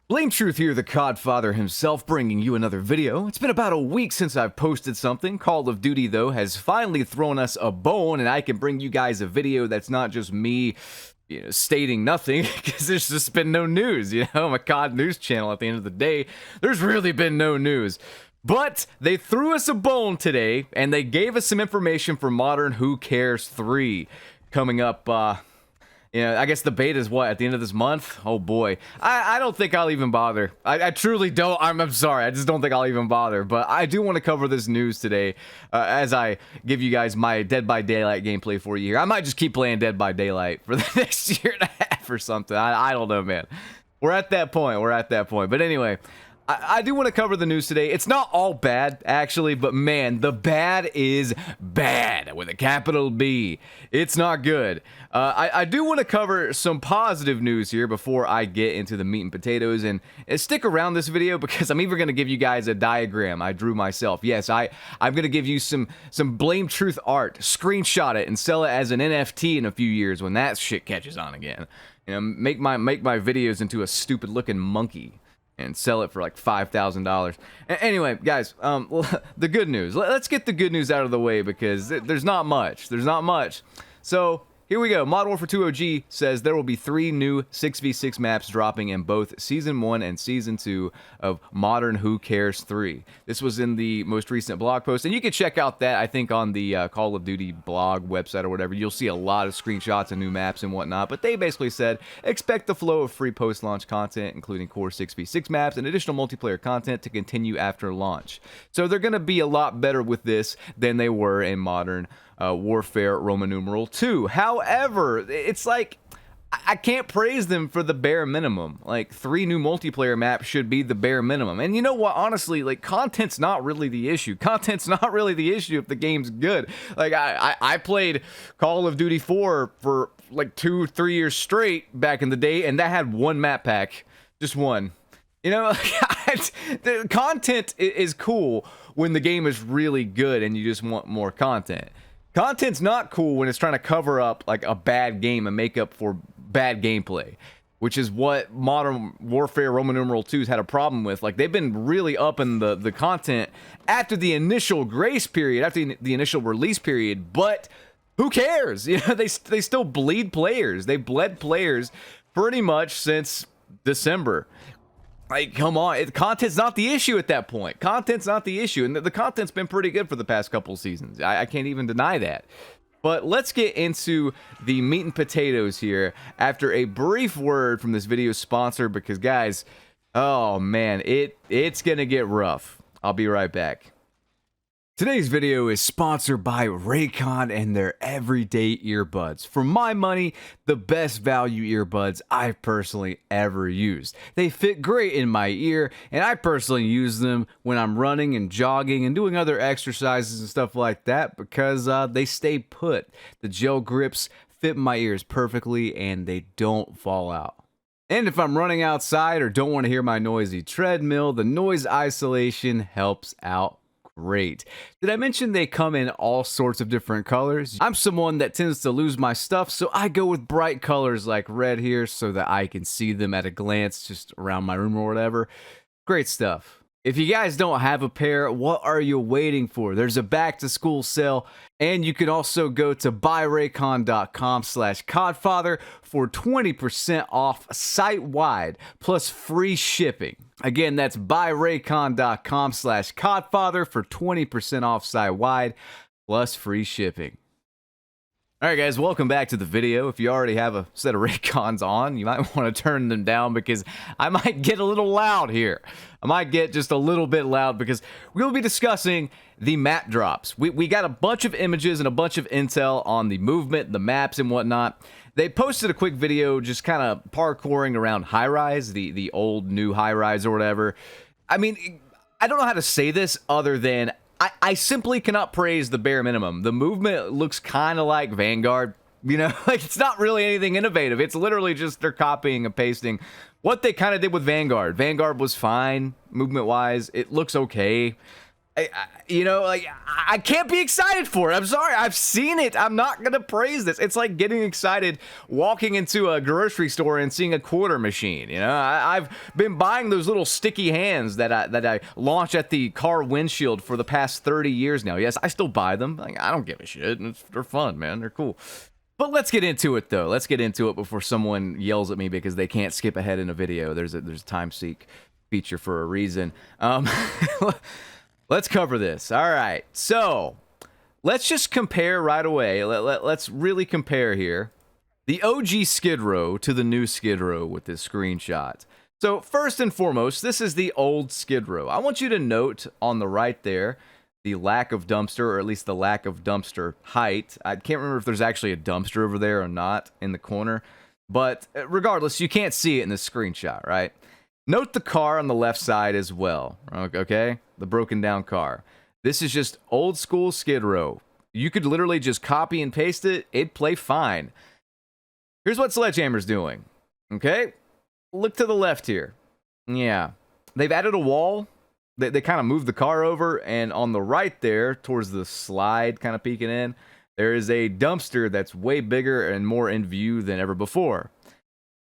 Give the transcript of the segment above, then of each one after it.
Blame Truth here, the Codfather himself, bringing you another video. It's been about a week since I've posted something. Call of Duty, though, has finally thrown us a bone, and I can bring you guys a video that's not just me, stating nothing, because there's just been no news, I'm a COD news channel at the end of the day. There's really been no news. But they threw us a bone today, and they gave us some information for Modern Who Cares 3 coming up, I guess the beta is what, at the end of this month? Oh boy. I don't think I'll even bother. I truly don't. I'm sorry. I just don't think I'll even bother. But I do want to cover this news today as I give you guys my Dead by Daylight gameplay for you here. I might just keep playing Dead by Daylight for the next year and a half or something. I don't know, man. We're at that point. But anyway, I do want to cover the news today. It's not all bad, actually, but man, the bad is bad with a capital B. It's not good. I do want to cover some positive news here before I get into the meat and potatoes, and stick around this video because I'm even going to give you guys a diagram I drew myself. Yes, I'm going to give you some Blame Truth art, screenshot it, and sell it as an NFT in a few years when that shit catches on again. Make my videos into a stupid looking monkey and sell it for like $5,000. Anyway, guys, the good news. Let's get the good news out of the way because there's not much. So here we go. Modern Warfare 2 OG says there will be 3 new 6v6 maps dropping in both Season 1 and Season 2 of Modern Who Cares 3. This was in the most recent blog post, and you can check out that, I think, on the Call of Duty blog website or whatever. You'll see a lot of screenshots and new maps and whatnot, but they basically said, expect the flow of free post-launch content, including core 6v6 maps and additional multiplayer content to continue after launch. So they're going to be a lot better with this than they were in Modern Warfare Roman numeral 2. However, it's like I can't praise them for the bare minimum. Like 3 new multiplayer maps should be the bare minimum. And you know what? Honestly, like content's not really the issue. Content's not really the issue if the game's good. Like I played Call of Duty 4 for like 2-3 years straight back in the day, and that had 1 map pack, just 1. The content is cool when the game is really good and you just want more content. Content's not cool when it's trying to cover up like a bad game and make up for bad gameplay, which is what Modern Warfare Roman numeral 2's had a problem with. Like they've been really upping the content after the initial grace period, after the initial release period, but who cares? They still bleed players. They bled players pretty much since December. Like, come on. Content's not the issue at that point. Content's not the issue. And the content's been pretty good for the past couple seasons. I can't even deny that. But let's get into the meat and potatoes here after a brief word from this video's sponsor. Because, guys, oh, man, it's going to get rough. I'll be right back. Today's video is sponsored by Raycon and their everyday earbuds. For my money, the best value earbuds I've personally ever used. They fit great in my ear, and I personally use them when I'm running and jogging and doing other exercises and stuff like that because they stay put. The gel grips fit my ears perfectly and they don't fall out. And if I'm running outside or don't want to hear my noisy treadmill, the noise isolation helps out great. Did I mention they come in all sorts of different colors? I'm someone that tends to lose my stuff, so I go with bright colors like red here so that I can see them at a glance just around my room or whatever. Great stuff. If you guys don't have a pair, what are you waiting for? There's a back to school sale, and you can also go to buyraycon.com/codfather for 20% off site-wide plus free shipping. Again, that's buyraycon.com/codfather for 20% off site-wide plus free shipping. Alright guys, welcome back to the video. If you already have a set of Raycons on, you might want to turn them down because I might get a little loud here. I might get just a little bit loud because we'll be discussing the map drops. We got a bunch of images and a bunch of intel on the movement, the maps and whatnot. They posted a quick video just kind of parkouring around High Rise, the old new High Rise or whatever. I mean, I don't know how to say this other than I simply cannot praise the bare minimum. The movement looks kind of like Vanguard, like it's not really anything innovative. It's literally just they're copying and pasting what they kind of did with Vanguard. Vanguard was fine movement-wise. It looks okay. You know, like, I can't be excited for it. I'm sorry. I've seen it. I'm not going to praise this. It's like getting excited walking into a grocery store and seeing a quarter machine. You know, I've been buying those little sticky hands that I launch at the car windshield for the past 30 years now. Yes, I still buy them. Like, I don't give a shit. They're fun, man. They're cool. But let's get into it, though. Let's get into it before someone yells at me because they can't skip ahead in a video. There's a time seek feature for a reason. Let's cover this. All right. So let's just compare right away. Let's really compare here. The OG Skid Row to the new Skid Row with this screenshot. So first and foremost, this is the old Skid Row. I want you to note on the right there the lack of dumpster, or at least the lack of dumpster height. I can't remember if there's actually a dumpster over there or not in the corner. But regardless, you can't see it in this screenshot, right? Note the car on the left side as well, okay? The broken down car. This is just old school Skid Row. You could literally just copy and paste it. It'd play fine. Here's what Sledgehammer's doing, okay? Look to the left here. Yeah. They've added a wall. They kind of moved the car over, and on the right there, towards the slide kind of peeking in, there is a dumpster that's way bigger and more in view than ever before.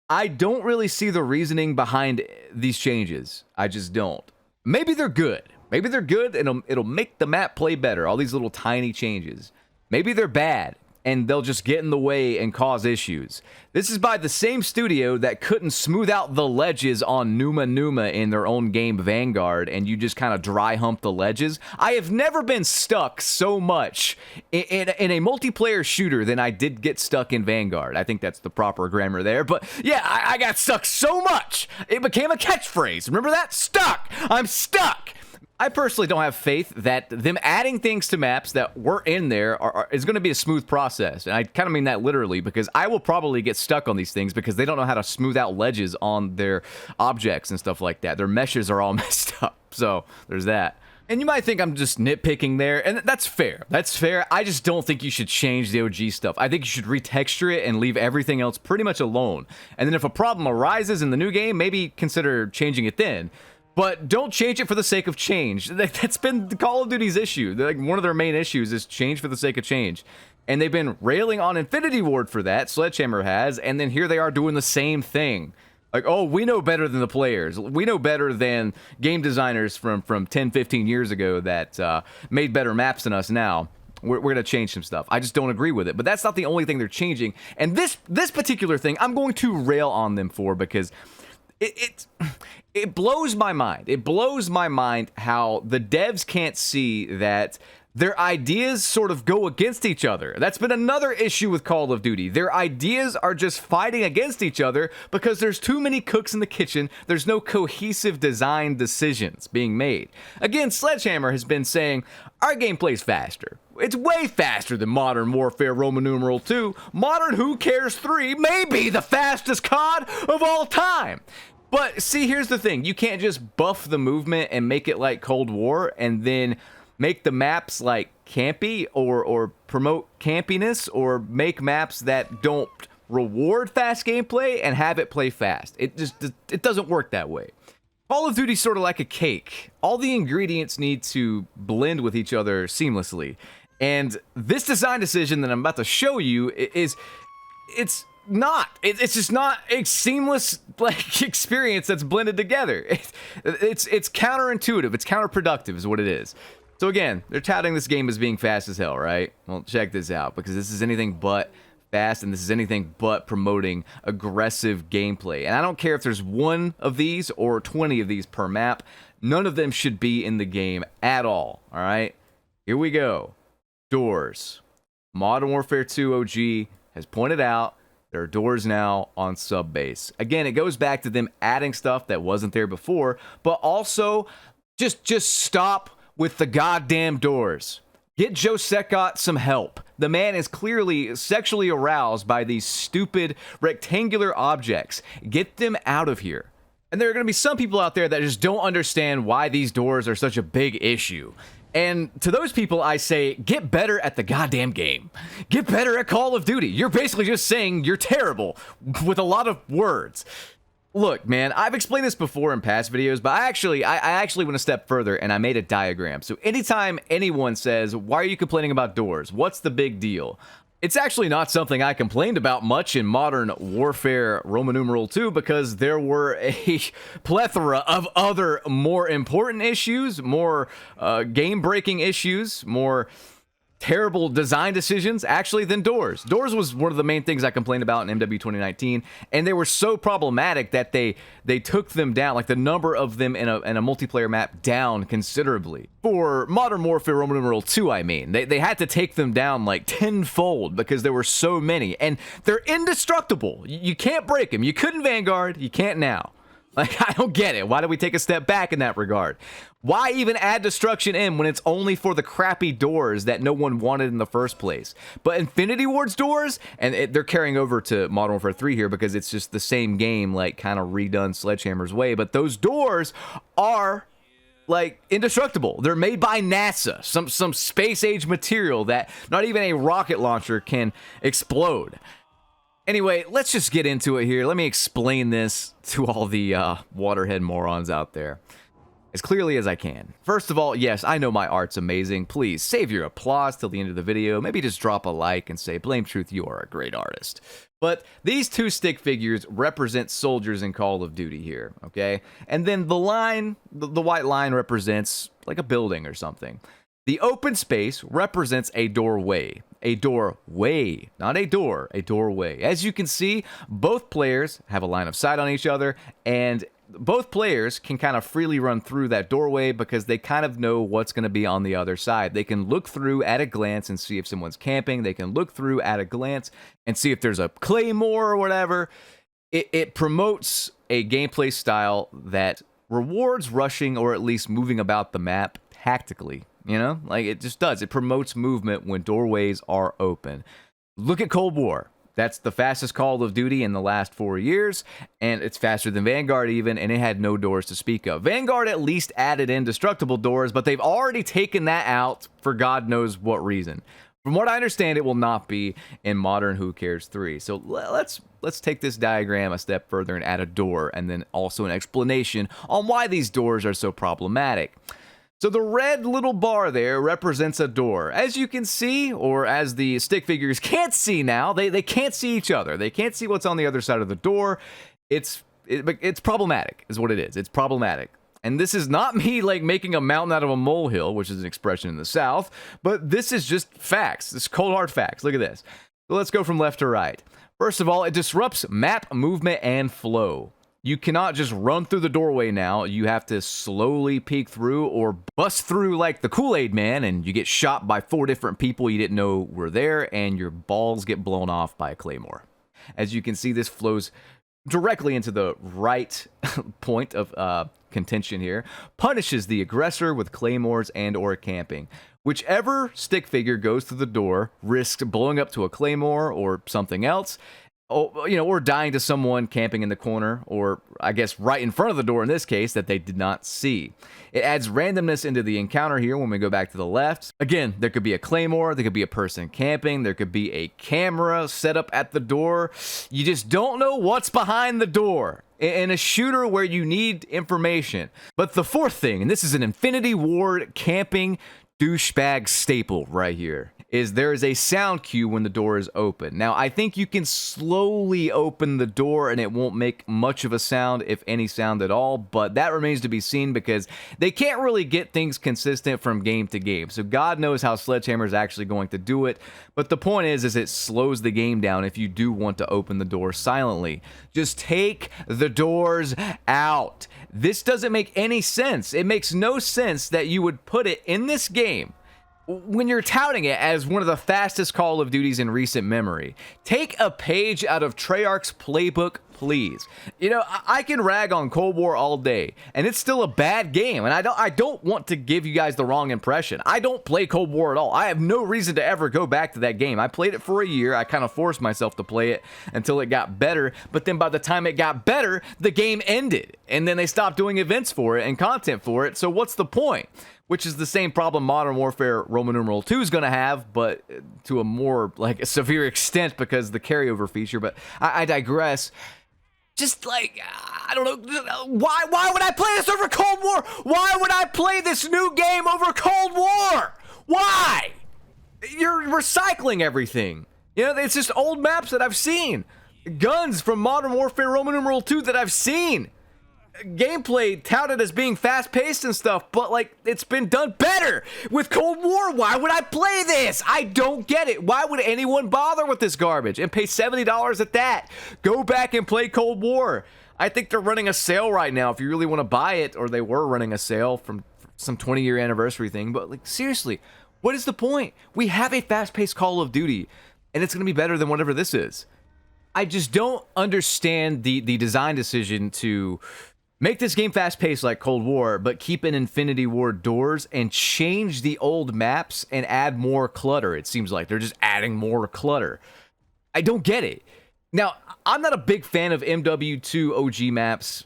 I don't really see the reasoning behind these changes. I just don't. Maybe they're good. Maybe they're good and it'll make the map play better, all these little tiny changes. Maybe they're bad and they'll just get in the way and cause issues. This is by the same studio that couldn't smooth out the ledges on Numa Numa in their own game Vanguard, and you just kind of dry hump the ledges. I have never been stuck so much in a multiplayer shooter than I did get stuck in Vanguard. I think that's the proper grammar there, but yeah, I got stuck so much, it became a catchphrase. Remember that? Stuck! I'm stuck! I personally don't have faith that them adding things to maps that were in there is going to be a smooth process. And I kind of mean that literally, because I will probably get stuck on these things because they don't know how to smooth out ledges on their objects and stuff like that. Their meshes are all messed up. So there's that. And you might think I'm just nitpicking there, and that's fair. That's fair. I just don't think you should change the OG stuff. I think you should retexture it and leave everything else pretty much alone. And then if a problem arises in the new game, maybe consider changing it then. But don't change it for the sake of change. That's been Call of Duty's issue. Like, one of their main issues is change for the sake of change. And they've been railing on Infinity Ward for that, Sledgehammer has, and then here they are doing the same thing. Like, oh, we know better than the players. We know better than game designers from 10, 15 years ago that made better maps than us now. We're going to change some stuff. I just don't agree with it. But that's not the only thing they're changing. And this particular thing, I'm going to rail on them for, because it blows my mind. It blows my mind how the devs can't see that their ideas sort of go against each other. That's been another issue with Call of Duty. Their ideas are just fighting against each other because there's too many cooks in the kitchen. There's no cohesive design decisions being made. Again, Sledgehammer has been saying, our gameplay's faster. It's way faster than Modern Warfare Roman numeral 2. Modern Who Cares 3 may be the fastest COD of all time. But see, here's the thing. You can't just buff the movement and make it like Cold War and then make the maps like campy or promote campiness, or make maps that don't reward fast gameplay and have it play fast. It doesn't work that way. Call of Duty's sort of like a cake. All the ingredients need to blend with each other seamlessly. And this design decision that I'm about to show you it's just not a seamless like experience that's blended together. It's counterintuitive. It's counterproductive is what it is. So again, they're touting this game as being fast as hell, right? Well, check this out, because this is anything but fast, and this is anything but promoting aggressive gameplay. And I don't care if there's one of these or 20 of these per map. None of them should be in the game at all right? Here we go. Doors. Modern Warfare 2 OG has pointed out there are doors now on sub base. Again, it goes back to them adding stuff that wasn't there before, but also just stop with the goddamn doors. Get Joe Secott some help. The man is clearly sexually aroused by these stupid rectangular objects. Get them out of here. And there are going to be some people out there that just don't understand why these doors are such a big issue. And to those people, I say, get better at the goddamn game. Get better at Call of Duty. You're basically just saying you're terrible with a lot of words. Look, man, I've explained this before in past videos, but I actually went a step further and I made a diagram. So anytime anyone says, why are you complaining about doors? What's the big deal? It's actually not something I complained about much in Modern Warfare Roman numeral 2 because there were a plethora of other more important issues, more game-breaking issues, more terrible design decisions actually than doors. Doors was one of the main things I complained about in MW 2019, and they were so problematic that they took them down, like the number of them in a multiplayer map, down considerably. For Modern Warfare Roman numeral 2, I mean, they had to take them down like tenfold because there were so many, and they're indestructible. You can't break them. You couldn't Vanguard, you can't now. Like, I don't get it. Why did we take a step back in that regard? Why even add destruction in when it's only for the crappy doors that no one wanted in the first place? But Infinity Ward's doors, and they're carrying over to Modern Warfare 3 here because it's just the same game, like, kind of redone Sledgehammer's way. But those doors are, like, indestructible. They're made by NASA, some space-age material that not even a rocket launcher can explode. Anyway, let's just get into it here. Let me explain this to all the waterhead morons out there as clearly as I can. First of all, yes, I know my art's amazing. Please save your applause till the end of the video. Maybe just drop a like and say, Blame Truth, you are a great artist. But these two stick figures represent soldiers in Call of Duty here, okay? And then the line, the white line represents like a building or something. The open space represents a doorway. A doorway, not a door, a doorway. As you can see, both players have a line of sight on each other, and both players can kind of freely run through that doorway because they kind of know what's going to be on the other side. They can look through at a glance and see if someone's camping. They can look through at a glance and see if there's a claymore or whatever. It promotes a gameplay style that rewards rushing or at least moving about the map tactically. You know, like it just does. It promotes movement when doorways are open. Look at Cold War. That's the fastest Call of Duty in the last 4 years, and it's faster than Vanguard even, and it had no doors to speak of. Vanguard at least added indestructible doors, but they've already taken that out for God knows what reason. From what I understand, it will not be in Modern Who Cares 3. So let's take this diagram a step further and add a door, and then also an explanation on why these doors are so problematic. So the red little bar there represents a door. As you can see, or as the stick figures can't see now, they can't see each other. They can't see what's on the other side of the door. It's problematic, is what it is. It's problematic. And this is not me like making a mountain out of a molehill, which is an expression in the South, but this is just facts. This is cold hard facts. Look at this. So let's go from left to right. First of all, it disrupts map movement and flow. You cannot just run through the doorway now. You have to slowly peek through or bust through like the Kool-Aid Man, and you get shot by 4 different people you didn't know were there, and your balls get blown off by a claymore. As you can see, this flows directly into the right point of contention here. Punishes the aggressor with claymores and or camping. Whichever stick figure goes through the door risks blowing up to a claymore or something else. Or dying to someone camping in the corner, or I guess right in front of the door in this case that they did not see. It adds randomness into the encounter here when we go back to the left. Again, there could be a claymore, there could be a person camping, there could be a camera set up at the door. You just don't know what's behind the door in a shooter where you need information. But the fourth thing, and this is an Infinity Ward camping douchebag staple right here, is there is a sound cue when the door is open. Now, I think you can slowly open the door and it won't make much of a sound, if any sound at all, but that remains to be seen because they can't really get things consistent from game to game. So God knows how Sledgehammer is actually going to do it, but the point is it slows the game down if you do want to open the door silently. Just take the doors out. This doesn't make any sense. It makes no sense that you would put it in this game when you're touting it as one of the fastest Call of Duties in recent memory. Take a page out of Treyarch's playbook, please. You know, I can rag on Cold War all day, and it's still a bad game, and I don't want to give you guys the wrong impression. I don't play Cold War at all. I have no reason to ever go back to that game. I played it for a year. I kind of forced myself to play it until it got better, but then by the time it got better, the game ended, and then they stopped doing events for it and content for it, so what's the point? Which is the same problem Modern Warfare Roman numeral 2 is going to have, but to a more like a severe extent because the carryover feature. But I digress. Just like, I don't know, why would I play this over Cold War? Why would I play this new game over Cold War? Why? You're recycling everything. You know, it's just old maps that I've seen. Guns from Modern Warfare Roman numeral 2 that I've seen. Gameplay touted as being fast-paced and stuff, but like, it's been done better with Cold War. Why would I play this? I don't get it. Why would anyone bother with this garbage and pay $70 at that? Go back and play Cold War. I think they're running a sale right now if you really want to buy it, or they were running a sale from some 20-year anniversary thing, but like, seriously, what is the point? We have a fast-paced Call of Duty, and it's going to be better than whatever this is. I just don't understand the design decision to make this game fast-paced like Cold War, but keep an Infinity Ward doors and change the old maps and add more clutter. It seems like they're just adding more clutter. I don't get it. Now, I'm not a big fan of MW2 OG maps,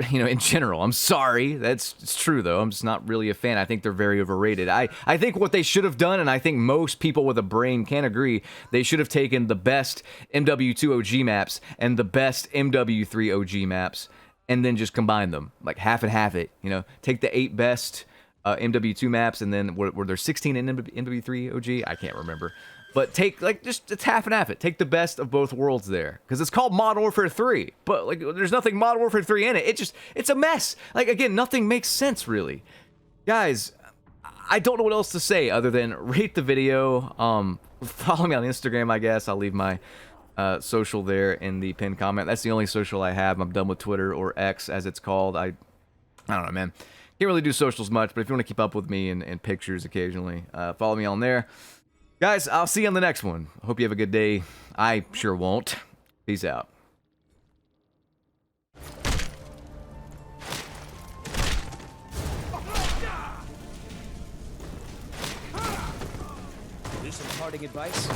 you know, in general. I'm sorry. It's true, though. I'm just not really a fan. I think they're very overrated. I think what they should have done, and I think most people with a brain can agree, they should have taken the best MW2 OG maps and the best MW3 OG maps, and then just combine them, like half and half it, you know, take the 8 best MW2 maps, and then were there 16 in MW3 OG? I can't remember. But take, like, just, it's half and half it. Take the best of both worlds there. Because it's called Modern Warfare 3, but, like, there's nothing Modern Warfare 3 in it. It's a mess. Like, again, nothing makes sense, really. Guys, I don't know what else to say other than rate the video. Follow me on Instagram, I guess. I'll leave my social there in the pinned comment. That's the only social I have. I'm done with Twitter, or X as it's called. I don't know, man. Can't really do socials much, but if you want to keep up with me and pictures occasionally, follow me on there. Guys, I'll see you on the next one. Hope you have a good day. I sure won't. Peace out. Need some parting advice?